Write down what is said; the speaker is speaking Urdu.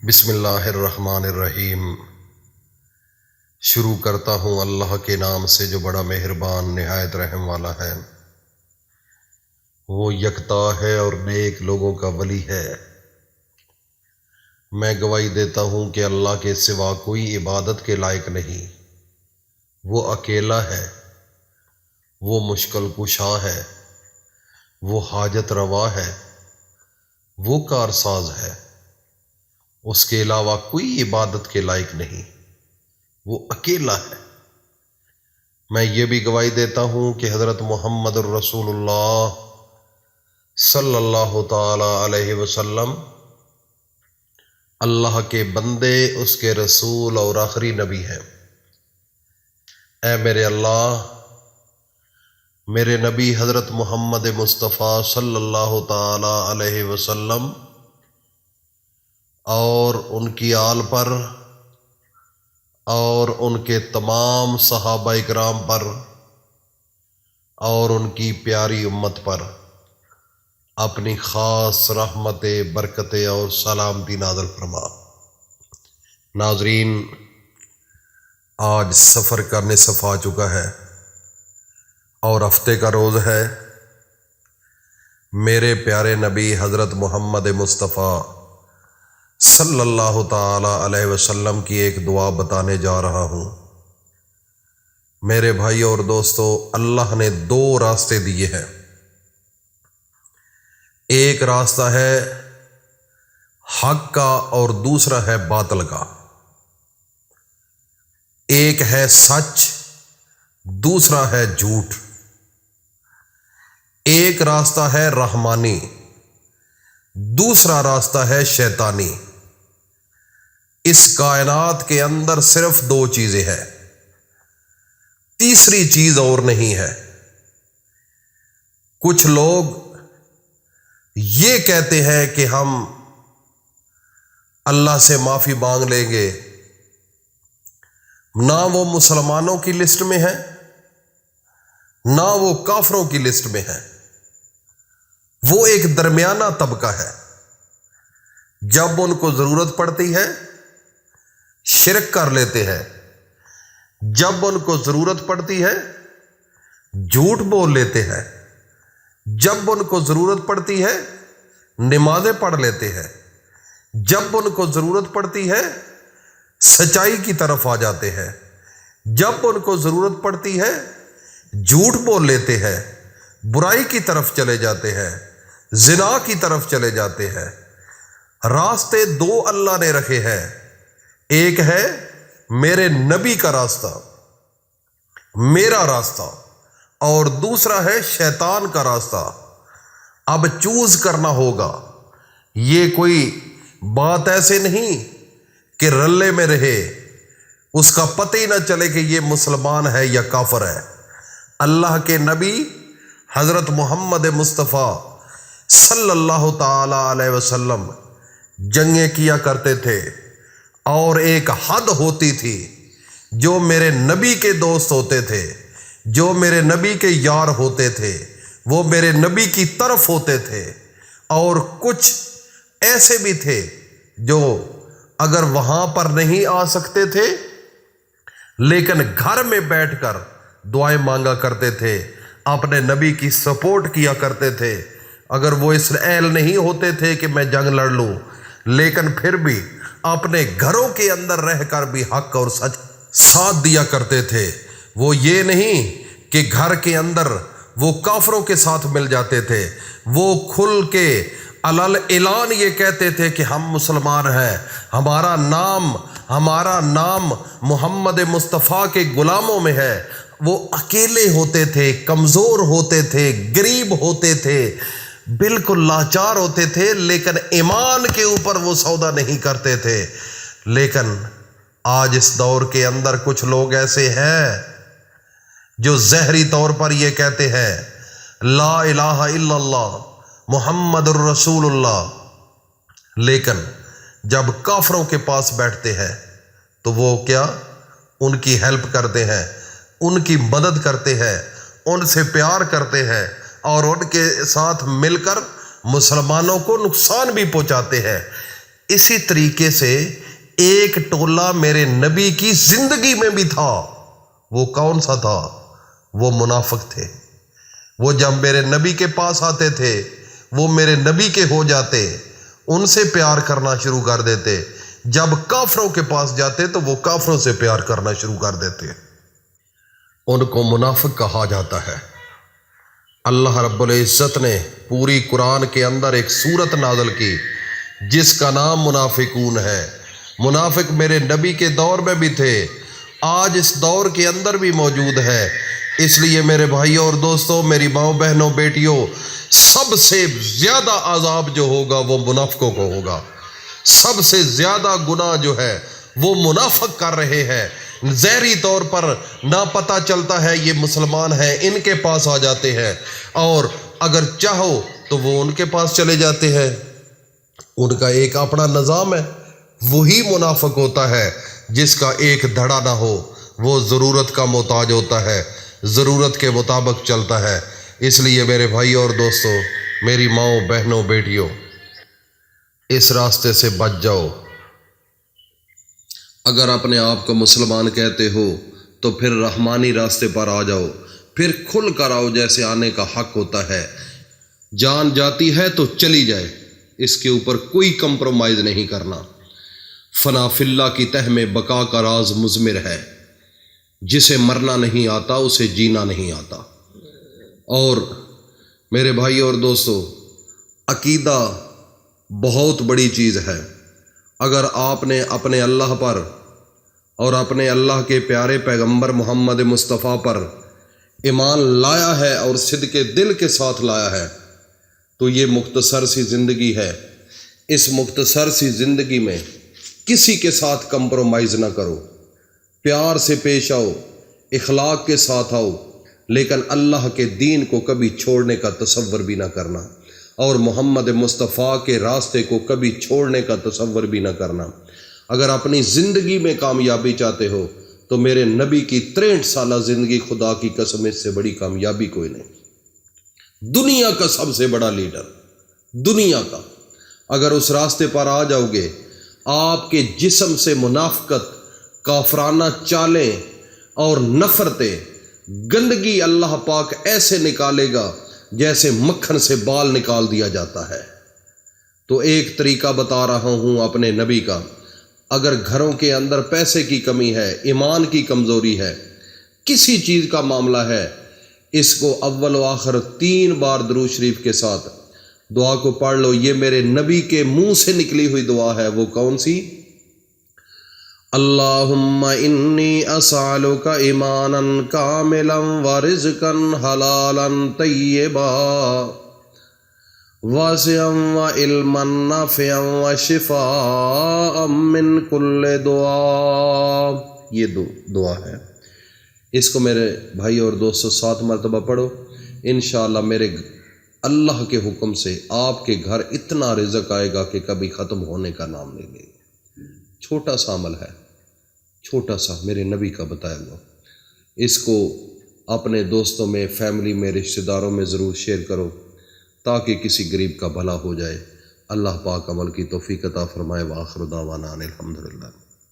بسم اللہ الرحمن الرحیم۔ شروع کرتا ہوں اللہ کے نام سے جو بڑا مہربان نہایت رحم والا ہے۔ وہ یکتا ہے اور نیک لوگوں کا ولی ہے۔ میں گواہی دیتا ہوں کہ اللہ کے سوا کوئی عبادت کے لائق نہیں۔ وہ اکیلا ہے، وہ مشکل کشا ہے، وہ حاجت روا ہے، وہ کارساز ہے۔ اس کے علاوہ کوئی عبادت کے لائق نہیں، وہ اکیلا ہے۔ میں یہ بھی گواہی دیتا ہوں کہ حضرت محمد الرسول اللہ صلی اللہ تعالی علیہ وسلم اللہ کے بندے، اس کے رسول اور آخری نبی ہیں۔ اے میرے اللہ، میرے نبی حضرت محمد مصطفیٰ صلی اللہ تعالی علیہ وسلم اور ان کی آل پر اور ان کے تمام صحابہ اکرام پر اور ان کی پیاری امت پر اپنی خاص رحمت، برکت اور سلامتی نازل فرما۔ ناظرین، آج سفر کا نصف آ چکا ہے اور ہفتے کا روز ہے۔ میرے پیارے نبی حضرت محمد مصطفیٰ صلی اللہ تعالی علیہ وسلم کی ایک دعا بتانے جا رہا ہوں۔ میرے بھائی اور دوستو، اللہ نے دو راستے دیے ہیں۔ ایک راستہ ہے حق کا اور دوسرا ہے باطل کا۔ ایک ہے سچ، دوسرا ہے جھوٹ۔ ایک راستہ ہے رحمانی، دوسرا راستہ ہے شیطانی۔ اس کائنات کے اندر صرف دو چیزیں ہیں، تیسری چیز اور نہیں ہے۔ کچھ لوگ یہ کہتے ہیں کہ ہم اللہ سے معافی مانگ لیں گے، نہ وہ مسلمانوں کی لسٹ میں ہیں، نہ وہ کافروں کی لسٹ میں ہیں۔ وہ ایک درمیانہ طبقہ ہے۔ جب ان کو ضرورت پڑتی ہے شرک کر لیتے ہیں، جب ان کو ضرورت پڑتی ہے جھوٹ بول لیتے ہیں، جب ان کو ضرورت پڑتی ہے نمازیں پڑھ لیتے ہیں، جب ان کو ضرورت پڑتی ہے سچائی کی طرف آ جاتے ہیں، جب ان کو ضرورت پڑتی ہے جھوٹ بول لیتے ہیں، برائی کی طرف چلے جاتے ہیں، زنا کی طرف چلے جاتے ہیں۔ راستے دو اللہ نے رکھے ہیں، ایک ہے میرے نبی کا راستہ، میرا راستہ، اور دوسرا ہے شیطان کا راستہ۔ اب چوز کرنا ہوگا۔ یہ کوئی بات ایسے نہیں کہ رلے میں رہے، اس کا پتہ ہی نہ چلے کہ یہ مسلمان ہے یا کافر ہے۔ اللہ کے نبی حضرت محمد مصطفیٰ صلی اللہ تعالی علیہ وسلم جنگیں کیا کرتے تھے، اور ایک حد ہوتی تھی۔ جو میرے نبی کے دوست ہوتے تھے، جو میرے نبی کے یار ہوتے تھے، وہ میرے نبی کی طرف ہوتے تھے۔ اور کچھ ایسے بھی تھے جو اگر وہاں پر نہیں آ سکتے تھے لیکن گھر میں بیٹھ کر دعائیں مانگا کرتے تھے، اپنے نبی کی سپورٹ کیا کرتے تھے۔ اگر وہ اس اہل نہیں ہوتے تھے کہ میں جنگ لڑ لوں، لیکن پھر بھی اپنے گھروں کے اندر رہ کر بھی حق اور سچ ساتھ دیا کرتے تھے۔ وہ یہ نہیں کہ گھر کے اندر وہ کافروں کے ساتھ مل جاتے تھے، وہ کھل کے علل اعلان یہ کہتے تھے کہ ہم مسلمان ہیں، ہمارا نام محمد مصطفیٰ کے غلاموں میں ہے۔ وہ اکیلے ہوتے تھے، کمزور ہوتے تھے، غریب ہوتے تھے، بالکل لاچار ہوتے تھے، لیکن ایمان کے اوپر وہ سودا نہیں کرتے تھے۔ لیکن آج اس دور کے اندر کچھ لوگ ایسے ہیں جو ظاہری طور پر یہ کہتے ہیں لا الہ الا اللہ محمد الرسول اللہ، لیکن جب کافروں کے پاس بیٹھتے ہیں تو وہ کیا ان کی ہیلپ کرتے ہیں، ان کی مدد کرتے ہیں، ان سے پیار کرتے ہیں، اور ان کے ساتھ مل کر مسلمانوں کو نقصان بھی پہنچاتے ہیں۔ اسی طریقے سے ایک ٹولہ میرے نبی کی زندگی میں بھی تھا۔ وہ کون سا تھا؟ وہ منافق تھے۔ وہ جب میرے نبی کے پاس آتے تھے وہ میرے نبی کے ہو جاتے، ان سے پیار کرنا شروع کر دیتے۔ جب کافروں کے پاس جاتے تو وہ کافروں سے پیار کرنا شروع کر دیتے۔ ان کو منافق کہا جاتا ہے۔ اللہ رب العزت نے پوری قرآن کے اندر ایک سورت نازل کی جس کا نام منافقون ہے۔ منافق میرے نبی کے دور میں بھی تھے، آج اس دور کے اندر بھی موجود ہے۔ اس لیے میرے بھائیوں اور دوستوں، میری ماؤں بہنوں بیٹیوں، سب سے زیادہ عذاب جو ہوگا وہ منافقوں کو ہوگا۔ سب سے زیادہ گناہ جو ہے وہ منافق کر رہے ہیں۔ ظاہری طور پر نہ پتہ چلتا ہے یہ مسلمان ہیں، ان کے پاس آ جاتے ہیں، اور اگر چاہو تو وہ ان کے پاس چلے جاتے ہیں۔ ان کا ایک اپنا نظام ہے۔ وہی منافق ہوتا ہے جس کا ایک دھڑا نہ ہو، وہ ضرورت کا محتاج ہوتا ہے، ضرورت کے مطابق چلتا ہے۔ اس لیے میرے بھائیوں اور دوستوں، میری ماؤں بہنوں بیٹیوں، اس راستے سے بچ جاؤ۔ اگر اپنے آپ کو مسلمان کہتے ہو تو پھر رحمانی راستے پر آ جاؤ، پھر کھل کر آؤ جیسے آنے کا حق ہوتا ہے۔ جان جاتی ہے تو چلی جائے، اس کے اوپر کوئی کمپرومائز نہیں کرنا۔ فنا فی اللہ کی تہ میں بقا کا راز مضمر ہے۔ جسے مرنا نہیں آتا اسے جینا نہیں آتا۔ اور میرے بھائیوں اور دوستو، عقیدہ بہت بڑی چیز ہے۔ اگر آپ نے اپنے اللہ پر اور اپنے اللہ کے پیارے پیغمبر محمد مصطفیٰ پر ایمان لایا ہے اور صدق دل کے ساتھ لایا ہے تو یہ مختصر سی زندگی ہے۔ اس مختصر سی زندگی میں کسی کے ساتھ کمپرومائز نہ کرو، پیار سے پیش آؤ، اخلاق کے ساتھ آؤ، لیکن اللہ کے دین کو کبھی چھوڑنے کا تصور بھی نہ کرنا، اور محمد مصطفیٰ کے راستے کو کبھی چھوڑنے کا تصور بھی نہ کرنا۔ اگر اپنی زندگی میں کامیابی چاہتے ہو تو میرے نبی کی 63 سالہ زندگی، خدا کی قسم اس سے بڑی کامیابی کوئی نہیں۔ دنیا کا سب سے بڑا لیڈر، دنیا کا، اگر اس راستے پر آ جاؤ گے، آپ کے جسم سے منافقت، کافرانہ چالیں اور نفرتیں، گندگی اللہ پاک ایسے نکالے گا جیسے مکھن سے بال نکال دیا جاتا ہے۔ تو ایک طریقہ بتا رہا ہوں اپنے نبی کا۔ اگر گھروں کے اندر پیسے کی کمی ہے، ایمان کی کمزوری ہے، کسی چیز کا معاملہ ہے، اس کو اول و آخر 3 بار درود شریف کے ساتھ دعا کو پڑھ لو۔ یہ میرے نبی کے منہ سے نکلی ہوئی دعا ہے۔ وہ کون سی؟ اللہم انی اسألک ایمانا کاملا ورزقا حلالا طیبا واسعا وعلما نافعا وشفاء من کل دعا۔ یہ دعا ہے، اس کو میرے بھائی اور دوستو 7 مرتبہ پڑھو۔ انشاءاللہ میرے اللہ کے حکم سے آپ کے گھر اتنا رزق آئے گا کہ کبھی ختم ہونے کا نام نہیں لے گا۔ چھوٹا سا عمل ہے، چھوٹا سا، میرے نبی کا بتایا ہوا۔ اس کو اپنے دوستوں میں، فیملی میں، رشتہ داروں میں ضرور شیئر کرو تاکہ کسی غریب کا بھلا ہو جائے۔ اللہ پاک عمل کی توفیق عطا فرمائے۔ وآخر دعوانا ان الحمدللہ۔